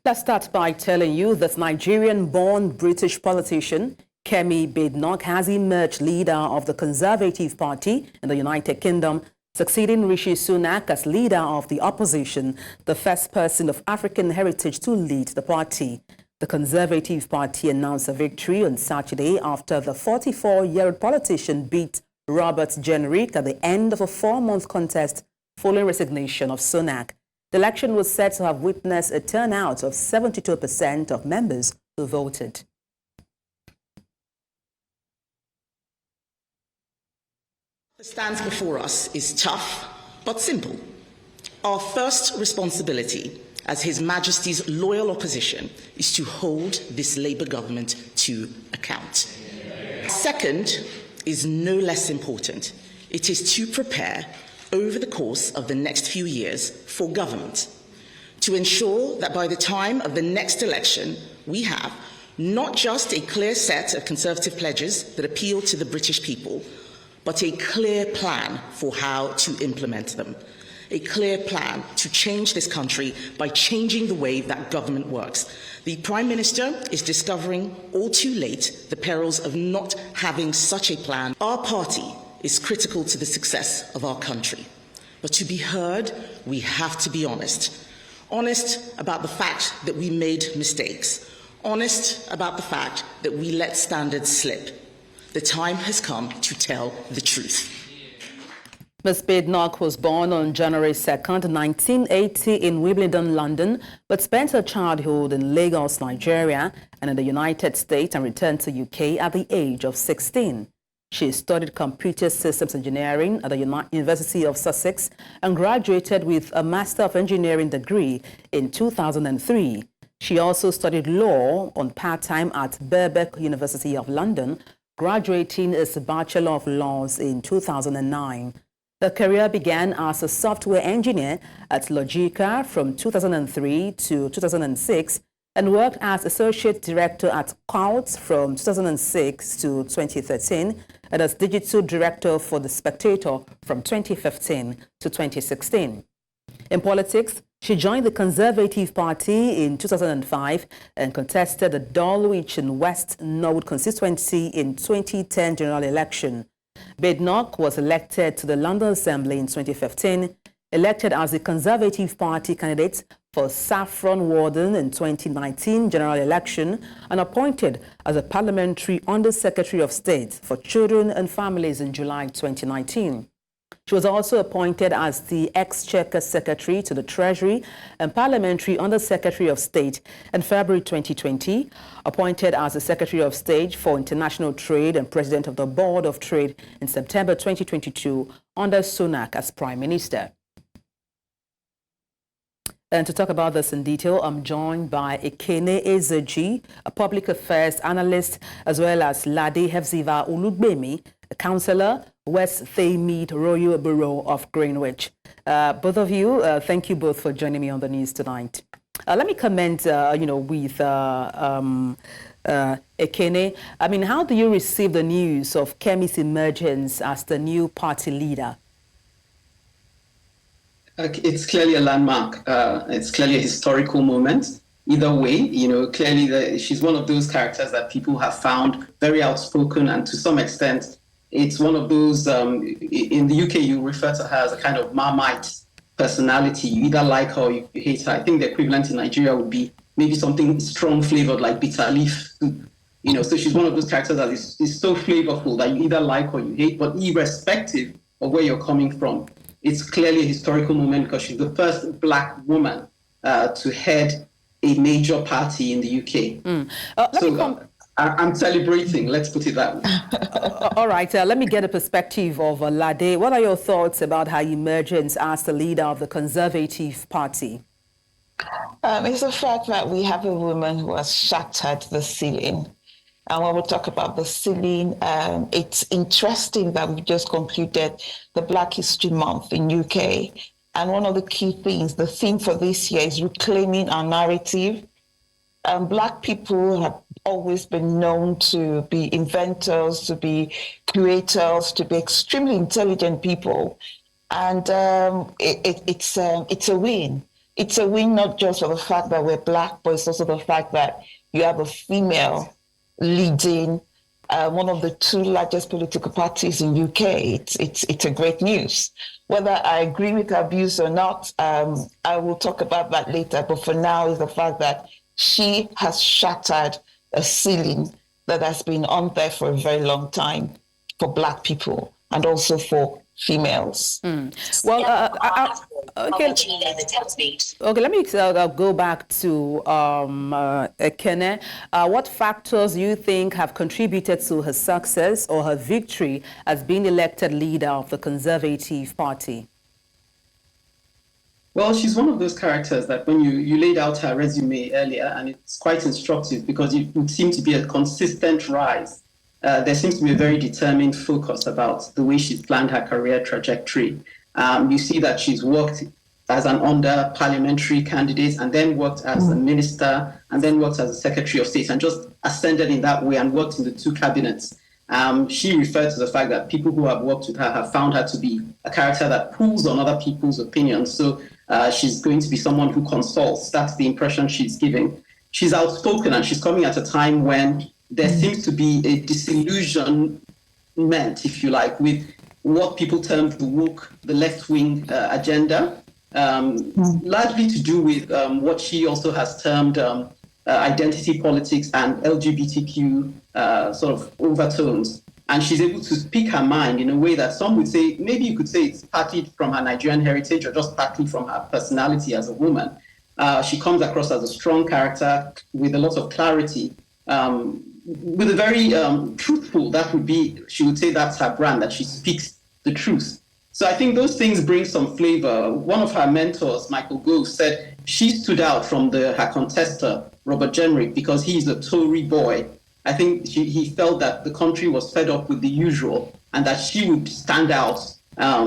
Let's start by telling you that Nigerian-born British politician Kemi Badenoch has emerged leader of the Conservative Party in the United Kingdom, succeeding Rishi Sunak as leader of the opposition, the first person of African heritage to lead the party. The Conservative Party announced a victory on Saturday after the 44-year-old politician beat Robert Jenrick at the end of a 4-month contest following resignation of Sunak. The election was said to have witnessed a turnout of 72% of members who voted. What stands before us is tough but simple. Our first responsibility as His Majesty's loyal opposition is to hold this Labour government to account. Second is no less important. It is to prepare over the course of the next few years for government, to ensure that by the time of the next election, we have not just a clear set of Conservative pledges that appeal to the British people, but a clear plan for how to implement them. A clear plan to change this country by changing the way that government works. The Prime Minister is discovering all too late the perils of not having such a plan. Our party is critical to the success of our country. But to be heard, we have to be honest. Honest about the fact that we made mistakes. Honest about the fact that we let standards slip. The time has come to tell the truth. Ms. Badenoch was born on January 2nd, 1980 in Wimbledon, London, but spent her childhood in Lagos, Nigeria, and in the United States and returned to UK at the age of 16. She studied computer systems engineering at the University of Sussex and graduated with a Master of Engineering degree in 2003. She also studied law on part-time at Birkbeck University of London, graduating as a Bachelor of Laws in 2009. Her career began as a software engineer at Logica from 2003 to 2006 and worked as Associate Director at Coutts from 2006 to 2013 and as Digital Director for The Spectator from 2015 to 2016. In politics, she joined the Conservative Party in 2005 and contested the Dulwich and West Norwood constituency in 2010 general election. Badenoch was elected to the London Assembly in 2015, elected as the Conservative Party candidate for Saffron Walden in 2019 general election, and appointed as a Parliamentary Under-Secretary of State for Children and Families in July 2019. She was also appointed as the Exchequer Secretary to the Treasury and Parliamentary Under-Secretary of State in February 2020, appointed as the Secretary of State for International Trade and President of the Board of Trade in September 2022 under Sunak as Prime Minister. And to talk about this in detail, I'm joined by Ekene Ezeji, a public affairs analyst, as well as Lade Hefziva Ulugbemi, a councillor, West Thaymead Royal Borough of Greenwich. Both of you, thank you both for joining me on the news tonight. Let me comment, with Ekene. I mean, how do you receive the news of Kemi's emergence as the new party leader? It's clearly a landmark. It's clearly a historical moment. Either way, clearly she's one of those characters that people have found very outspoken, and to some extent, it's one of those, in the UK, you refer to her as a kind of Marmite personality. You either like her or you hate her. I think the equivalent in Nigeria would be maybe something strong flavored like bitter leaf. So she's one of those characters that is so flavorful that you either like or you hate, but irrespective of where you're coming from. It's clearly a historical moment because she's the first Black woman to head a major party in the UK. I'm celebrating, let's put it that way. All right, let me get a perspective of Lade. What are your thoughts about her emergence as the leader of the Conservative Party? It's a fact that we have a woman who has shattered the ceiling. And when we talk about the ceiling, it's interesting that we just concluded the Black History Month in UK. And one of the key things, the theme for this year is reclaiming our narrative. Black people have always been known to be inventors, to be creators, to be extremely intelligent people. And it's a win. it's a win not just for the fact that we're Black, but it's also the fact that you have a female leading one of the two largest political parties in UK. It's a great news. Whether I agree with her views or not, I will talk about that later. But for now, is the fact that she has shattered a ceiling that has been on there for a very long time for Black people and also for females. Well, okay. Okay, let me go back to Ekene. What factors do you think have contributed to her success or her victory as being elected leader of the Conservative Party? Well, she's one of those characters that when you laid out her resume earlier, and it's quite instructive because it would seem to be a consistent rise. There seems to be a very determined focus about the way she's planned her career trajectory. You see that she's worked as an under-parliamentary candidate and then worked as a minister and then worked as a Secretary of State and just ascended in that way and worked in the two cabinets. She referred to the fact that people who have worked with her have found her to be a character that pulls on other people's opinions. So she's going to be someone who consults. That's the impression she's giving. She's outspoken and she's coming at a time when there seems to be a disillusionment, if you like, with what people term the left-wing agenda, largely to do with what she also has termed identity politics and LGBTQ sort of overtones. And she's able to speak her mind in a way that some would say, maybe you could say it's partly from her Nigerian heritage or just partly from her personality as a woman. She comes across as a strong character with a lot of clarity, with a very truthful, she would say that's her brand, that she speaks the truth. So I think those things bring some flavor. One of her mentors, Michael Gove, said she stood out from her contestor, Robert Jenrick, because he's a Tory boy. I think he felt that the country was fed up with the usual and that she would stand out.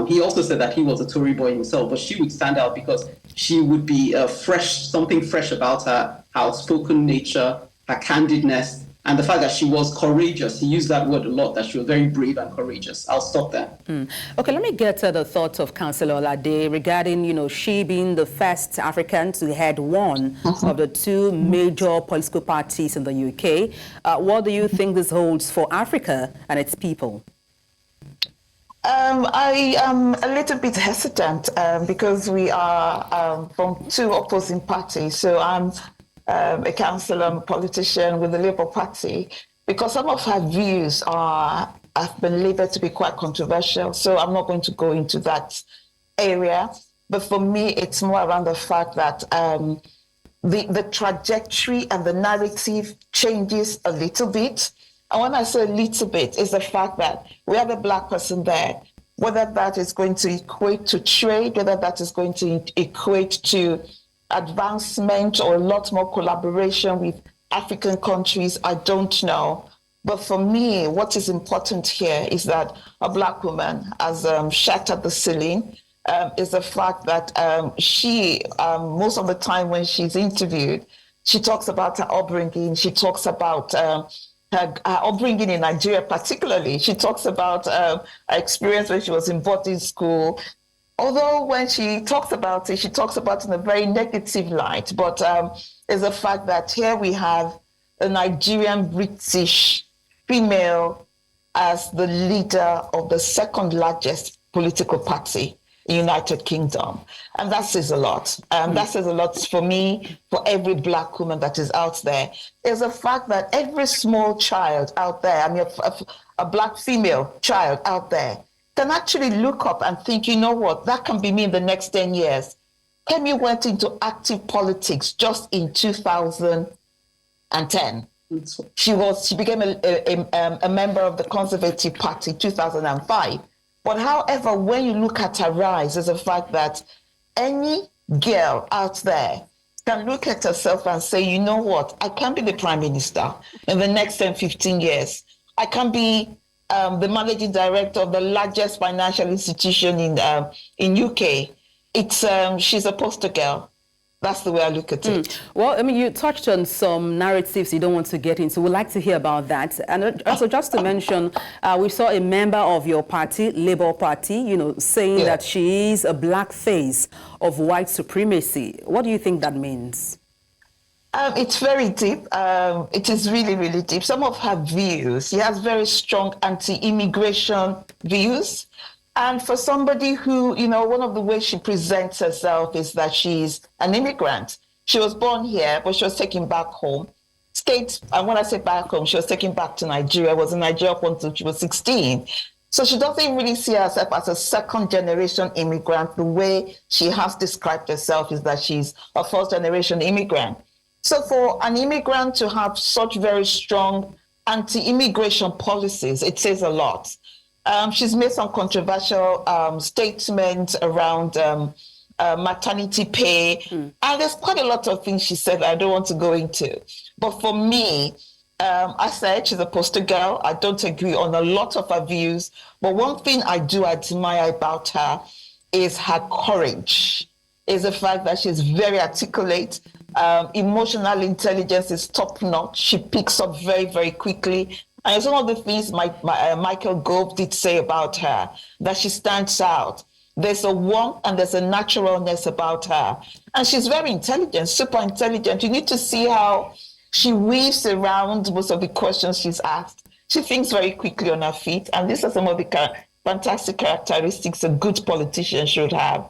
He also said that he was a Tory boy himself, but she would stand out because she would be something fresh about her outspoken nature, her candidness, and the fact that she was courageous. He used that word a lot, that she was very brave and courageous. I'll stop there. Okay, let me get to the thoughts of Councillor Olade regarding, she being the first African to head one of the two major political parties in the UK. What do you think this holds for Africa and its people? I am a little bit hesitant because we are from two opposing parties. So I'm a councillor, I'm a politician with the Labour Party, because some of her views have been labelled to be quite controversial. So I'm not going to go into that area. But for me, it's more around the fact that the trajectory and the narrative changes a little bit. And when I say a little bit, it's the fact that we have a Black person there, whether that is going to equate to trade, whether that is going to equate to advancement or a lot more collaboration with African countries, I don't know. But for me, what is important here is that a Black woman has shattered the ceiling. Is the fact that she, most of the time when she's interviewed, she talks about her upbringing, she talks about her upbringing in Nigeria particularly. She talks about her experience when she was in boarding school. Although when she talks about it, she talks about it in a very negative light, but it's the fact that here we have a Nigerian British female as the leader of the second largest political party in the United Kingdom. And that says a lot. That says a lot for me, for every Black woman that is out there. It's the fact that every small child out there, I mean, a Black female child out there, can actually look up and think, you know what, that can be me in the next 10 years. Kemi went into active politics just in 2010. She became a member of the Conservative Party in 2005. But however, when you look at her rise, is the fact that any girl out there can look at herself and say, you know what, I can be the Prime Minister in the next 10, 15 years. I can be the managing director of the largest financial institution in UK. She's a poster girl. That's the way I look at it. Well, I mean, you touched on some narratives you don't want to get into. We'd like to hear about that. And also, just to mention, we saw a member of your party, Labour Party, saying that she is a black face of white supremacy. What do you think that means? It's very deep. It is really, really deep. Some of her views, she has very strong anti-immigration views. And for somebody who, one of the ways she presents herself is that she's an immigrant. She was born here, but she was taken back home. And when I say back home, she was taken back to Nigeria, was in Nigeria until she was 16. So she doesn't really see herself as a second-generation immigrant. The way she has described herself is that she's a first-generation immigrant. So for an immigrant to have such very strong anti-immigration policies, it says a lot. She's made some controversial statements around maternity pay. And there's quite a lot of things she said that I don't want to go into. But for me, I said she's a poster girl. I don't agree on a lot of her views. But one thing I do admire about her is her courage, is the fact that she's very articulate. Emotional intelligence is top-notch. She picks up very, very quickly. And it's one of the things Michael Gove did say about her, that she stands out. There's a warmth and there's a naturalness about her. And she's very intelligent, super intelligent. You need to see how she weaves around most of the questions she's asked. She thinks very quickly on her feet. And these are some of the fantastic characteristics a good politician should have.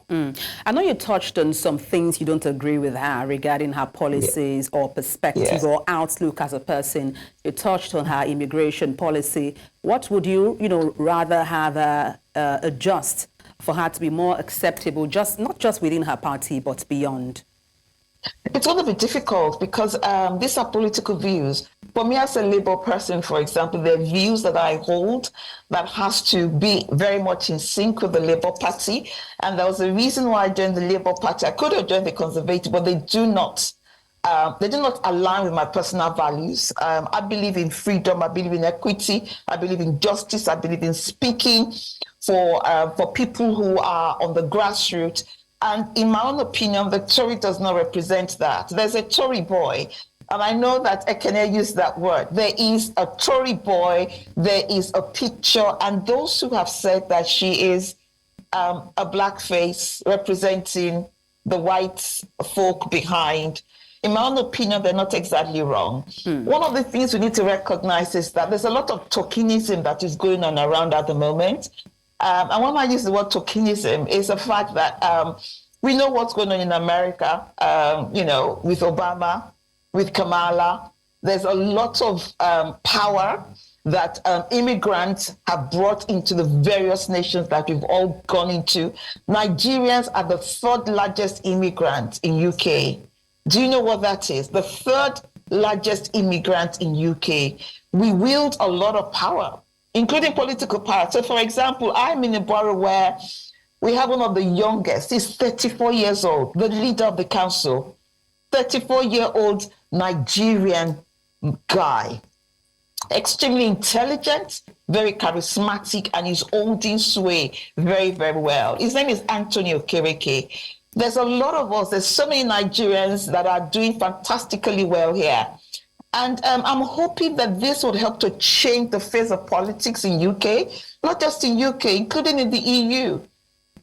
I know you touched on some things you don't agree with her regarding her policies or perspective or outlook as a person. You touched on her immigration policy. What would you, rather have her adjust for her to be more acceptable, not just within her party, but beyond? It's going to be difficult because these are political views. For me as a Labour person, for example, there are views that I hold that has to be very much in sync with the Labour Party. And there was a reason why I joined the Labour Party. I could have joined the Conservative, but they do not align with my personal values. I believe in freedom. I believe in equity. I believe in justice. I believe in speaking for people who are on the grassroots. And in my own opinion, the Tory does not represent that. There's a Tory boy, and I know that Ekene used that word. There is a Tory boy, there is a picture, and those who have said that she is a black face representing the white folk behind, in my own opinion, they're not exactly wrong. One of the things we need to recognize is that there's a lot of tokenism that is going on around at the moment. And when I use the word tokenism, is the fact that we know what's going on in America, with Obama, with Kamala. There's a lot of power that immigrants have brought into the various nations that we've all gone into. Nigerians are the third largest immigrant in UK. Do you know what that is? The third largest immigrant in UK. We wield a lot of power, including political power. So, for example, I'm in a borough where we have one of the youngest. He's 34 years old, the leader of the council, 34-year-old Nigerian guy, extremely intelligent, very charismatic, and he's holding sway very, very well. His name is Anthony Okereke. There's a lot of us, there's so many Nigerians that are doing fantastically well here. And I'm hoping that this would help to change the face of politics in UK, not just in UK, including in the EU,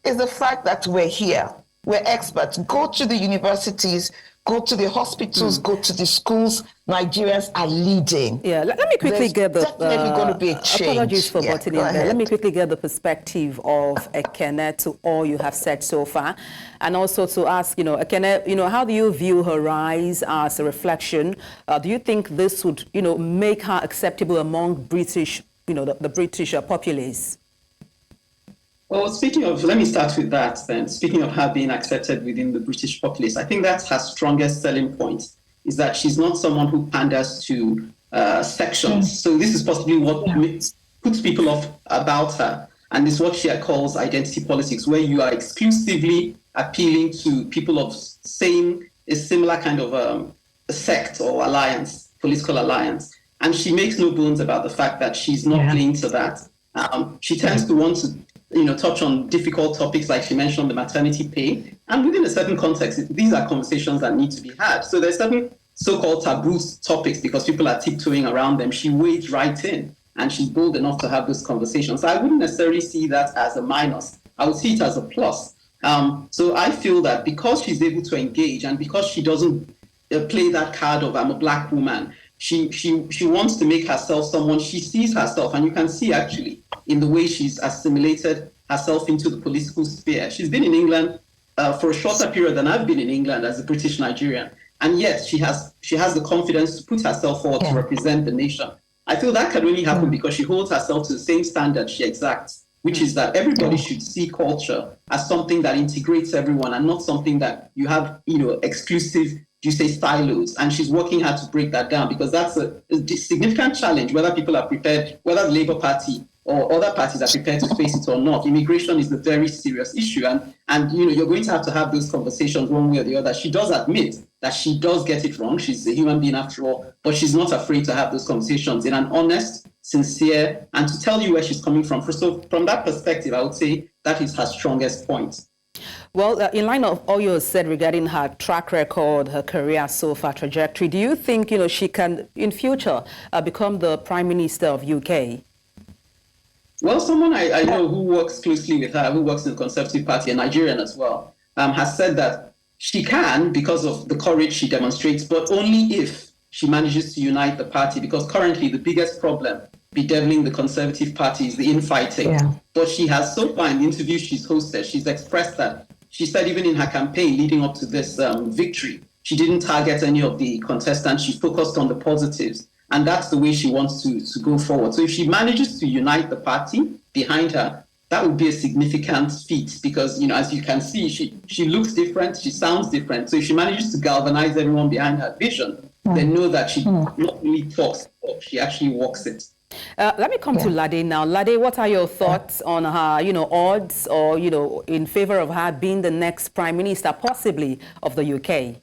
is the fact that we're here. We're experts. Go to the universities, go to the hospitals, go to the schools. Nigerians are leading. Yeah, let me quickly get the... definitely going to be a change. Apologies for butting in there. Let me quickly get the perspective of Ekene to all you have said so far. And also to ask, Ekene, how do you view her rise as a reflection? Do you think this would, make her acceptable among British, the British populace? Well, let me start with that then. Speaking of her being accepted within the British populace, I think that's her strongest selling point, is that she's not someone who panders to sections. So this is possibly what puts people off about her. And it's what she calls identity politics, where you are exclusively appealing to people of a similar kind of sect or alliance, political alliance. And she makes no bones about the fact that she's not playing to that. She tends to want to touch on difficult topics like she mentioned the maternity pay. And within a certain context, these are conversations that need to be had. So there's certain so-called taboo topics because people are tiptoeing around them. She wades right in and she's bold enough to have those conversations. So I wouldn't necessarily see that as a minus. I would see it as a plus. So I feel that because she's able to engage and because she doesn't play that card of I'm a Black woman, she wants to make herself someone she sees herself. And you can see actually in the way she's assimilated herself into the political sphere. She's been in England for a shorter period than I've been in England as a British Nigerian. And yet she has the confidence to put herself forward to represent the nation. I feel that can only happen because she holds herself to the same standard she exacts, which is that everybody should see culture as something that integrates everyone and not something that you have, exclusive, silos. And she's working hard to break that down because that's a significant challenge, whether people are prepared, whether the Labour Party or other parties are prepared to face it or not. Immigration is a very serious issue. And you're going to have those conversations one way or the other. She does admit that she does get it wrong. She's a human being after all, but she's not afraid to have those conversations in an honest, sincere, and to tell you where she's coming from. So from that perspective, I would say that is her strongest point. Well, in line of all you said regarding her track record, her career so far, trajectory, do you think, she can, in future, become the Prime Minister of UK? Well, someone I know who works closely with her, who works in the Conservative Party, a Nigerian as well, has said that she can because of the courage she demonstrates, but only if she manages to unite the party, because currently the biggest problem bedeviling the Conservative Party is the infighting. Yeah. But she has so far in the interviews she's hosted, she's expressed that. She said even in her campaign leading up to this victory, she didn't target any of the contestants. She focused on the positives. And that's the way she wants to go forward. So if she manages to unite the party behind her, that would be a significant feat because, as you can see, she looks different, she sounds different. So if she manages to galvanize everyone behind her vision, then know that she not only talks, she actually walks it. Let me come to Lade now. Lade, what are your thoughts on her, odds or, in favor of her being the next Prime Minister, possibly, of the UK?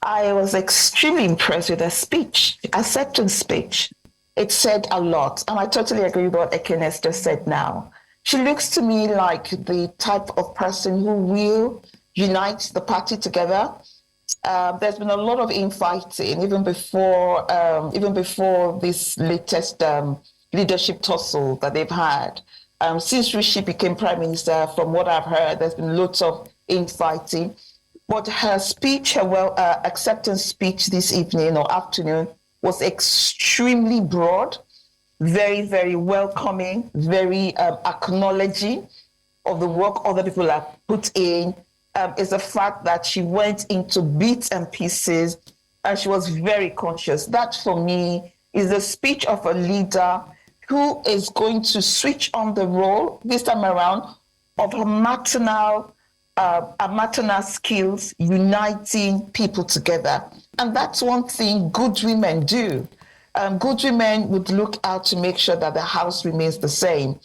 I was extremely impressed with her speech, acceptance speech. It said a lot, and I totally agree with what Ekene just said now. She looks to me like the type of person who will unite the party together. There's been a lot of infighting even before this latest leadership tussle that they've had. Since Rishi became Prime Minister, from what I've heard, there's been lots of infighting. But her speech, her acceptance speech this evening or afternoon was extremely broad, very, very welcoming, very acknowledging of the work other people have put in. Is the fact that she went into bits and pieces and she was very conscious. That, for me, is the speech of a leader who is going to switch on the role this time around of her maternal skills, uniting people together. And that's one thing good women do. Good women would look out to make sure that the house remains the same.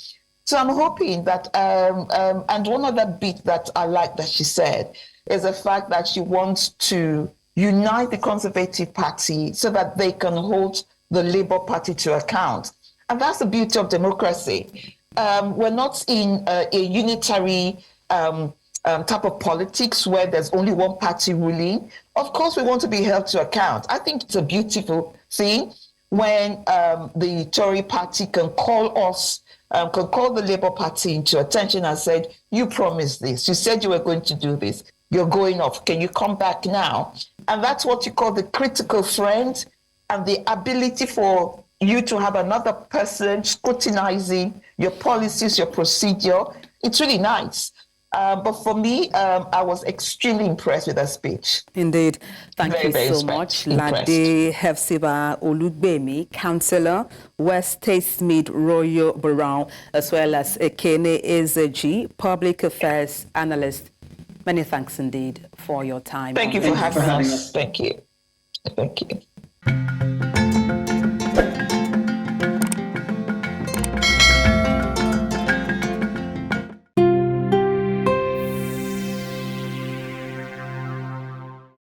So I'm hoping that, and one other bit that I like that she said is the fact that she wants to unite the Conservative Party so that they can hold the Labour Party to account. And that's the beauty of democracy. We're not in a unitary type of politics where there's only one party ruling. Of course, we want to be held to account. I think it's a beautiful thing when the Tory party can call us, can call the Labour Party into attention and said, you promised this. You said you were going to do this. You're going off. Can you come back now? And that's what you call the critical friend and the ability for you to have another person scrutinizing your policies, your procedure. It's really nice. But for me, I was extremely impressed with her speech. Indeed. Thank you so much. Lade Hefsiba Olugbemi, Councillor, West Taste-Mead Royal Borough, as well as Ekene Ezeji, Public Affairs Analyst. Many thanks indeed for your time. Thank you for having us. Thank you. Thank you.